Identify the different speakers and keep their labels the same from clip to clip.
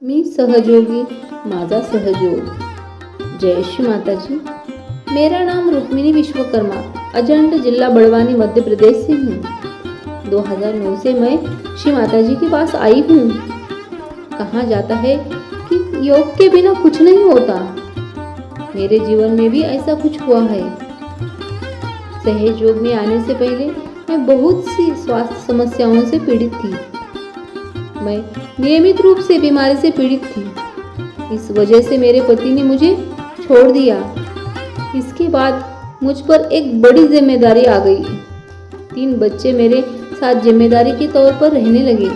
Speaker 1: मी सहयोगी, माझा सहयोग। जय श्री माताजी। मेरा नाम रुक्मिणी विश्वकर्मा, अजंट जिला बड़वानी मध्य प्रदेश से हूँ। 2009 से मैं श्री माताजी के पास आई हूँ। कहा जाता है कि योग के बिना कुछ नहीं होता। मेरे जीवन में भी ऐसा कुछ हुआ है। सहज योग में आने से पहले मैं बहुत सी स्वास्थ्य समस्याओं से पीड़ित थी। मैं नियमित रूप से बीमारी से पीड़ित थी। इस वजह से मेरे पति ने मुझे छोड़ दिया। इसके बाद मुझ पर एक बड़ी जिम्मेदारी आ गई। 3 बच्चे मेरे साथ जिम्मेदारी के तौर पर रहने लगे।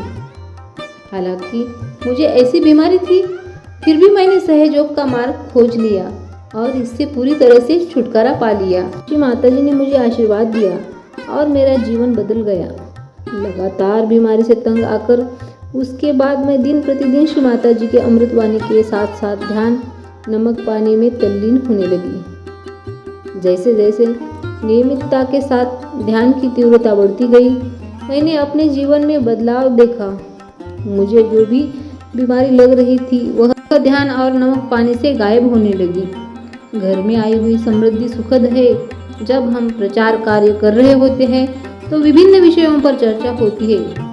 Speaker 1: हालांकि मुझे ऐसी बीमारी थी, फिर भी मैंने सहयोग का मार्ग खोज लिया और इससे पूरी तरह से छुटकारा पा लिया। श्री माताजी ने मुझे आशीर्वाद दिया और मेरा जीवन बदल गया। लगातार बीमारी से तंग आकर उसके बाद मैं दिन प्रतिदिन श्री माताजी के अमृतवाणी के साथ साथ ध्यान नमक पानी में तल्लीन होने लगी। जैसे जैसे नियमितता के साथ ध्यान की तीव्रता बढ़ती गई, मैंने अपने जीवन में बदलाव देखा। मुझे जो भी बीमारी लग रही थी वह ध्यान और नमक पानी से गायब होने लगी। घर में आई हुई समृद्धि सुखद है। जब हम प्रचार कार्य कर रहे होते हैं तो विभिन्न विषयों पर चर्चा होती है।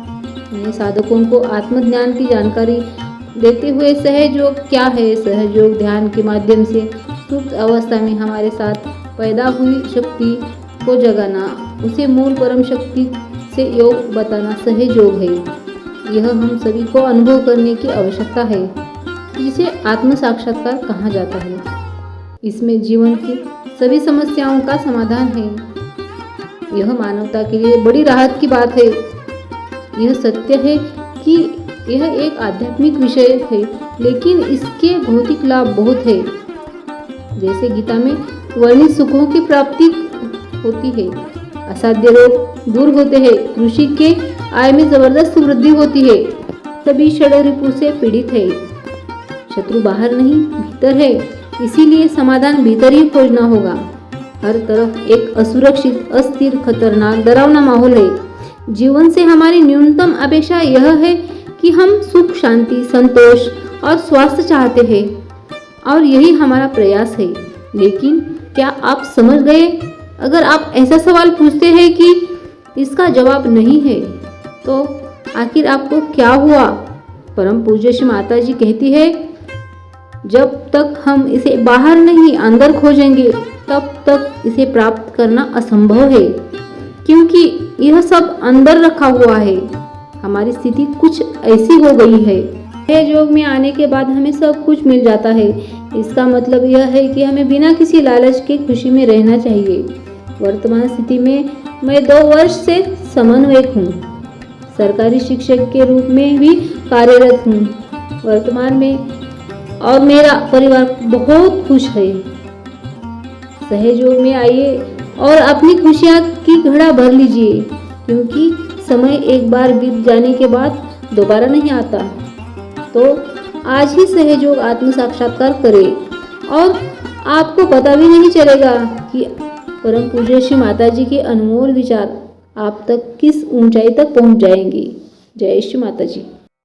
Speaker 1: नए साधकों को आत्मज्ञान की जानकारी देते हुए सहयोग क्या है, सहयोग ध्यान के माध्यम से सुप्त अवस्था में हमारे साथ पैदा हुई शक्ति को जगाना, उसे मूल परम शक्ति से योग बताना सहयोग है। यह हम सभी को अनुभव करने की आवश्यकता है, जिसे आत्म साक्षात्कार कहा जाता है। इसमें जीवन की सभी समस्याओं का समाधान है। यह मानवता के लिए बड़ी राहत की बात है। यह सत्य है कि यह एक आध्यात्मिक विषय है, लेकिन इसके भौतिक लाभ बहुत है। जैसे गीता में वर्णित सुखों की प्राप्ति होती है, असाध्य रोग दूर होते हैं, कृषि के आय में जबरदस्त वृद्धि होती है, सभी षड्रिपु से पीड़ित है, शत्रु बाहर नहीं भीतर है, इसीलिए समाधान भीतर ही खोजना होगा। हर तरफ एक असुरक्षित, अस्थिर, खतरनाक, डरावना माहौल है। जीवन से हमारी न्यूनतम अपेक्षा यह है कि हम सुख, शांति, संतोष और स्वास्थ्य चाहते हैं और यही हमारा प्रयास है। लेकिन क्या आप समझ गए? अगर आप ऐसा सवाल पूछते हैं कि इसका जवाब नहीं है, तो आखिर आपको क्या हुआ? परम पूज्य श्री माताजी कहती है, जब तक हम इसे बाहर नहीं अंदर खोजेंगे, तब तक इसे प्राप्त करना असंभव है, क्योंकि यह सब अंदर रखा हुआ है। हमारी स्थिति कुछ ऐसी हो गई है। सहयोग में आने के बाद हमें सब कुछ मिल जाता है। इसका मतलब यह है कि हमें बिना किसी लालच के खुशी में रहना चाहिए। वर्तमान स्थिति में मैं 2 वर्ष से समन्वयक हूँ। सरकारी शिक्षक के रूप में भी कार्यरत हूँ वर्तमान में, और मेरा परिवार बहुत खुश है। सहयोग में आइए और अपनी खुशियाँ की घड़ा भर लीजिए, क्योंकि समय एक बार बीत जाने के बाद दोबारा नहीं आता। तो आज ही सहयोग आत्म साक्षात्कार करें और आपको पता भी नहीं चलेगा कि परम पूज्य श्री माताजी के अनमोल विचार आप तक किस ऊंचाई तक पहुंच जाएंगे। जय श्री माताजी।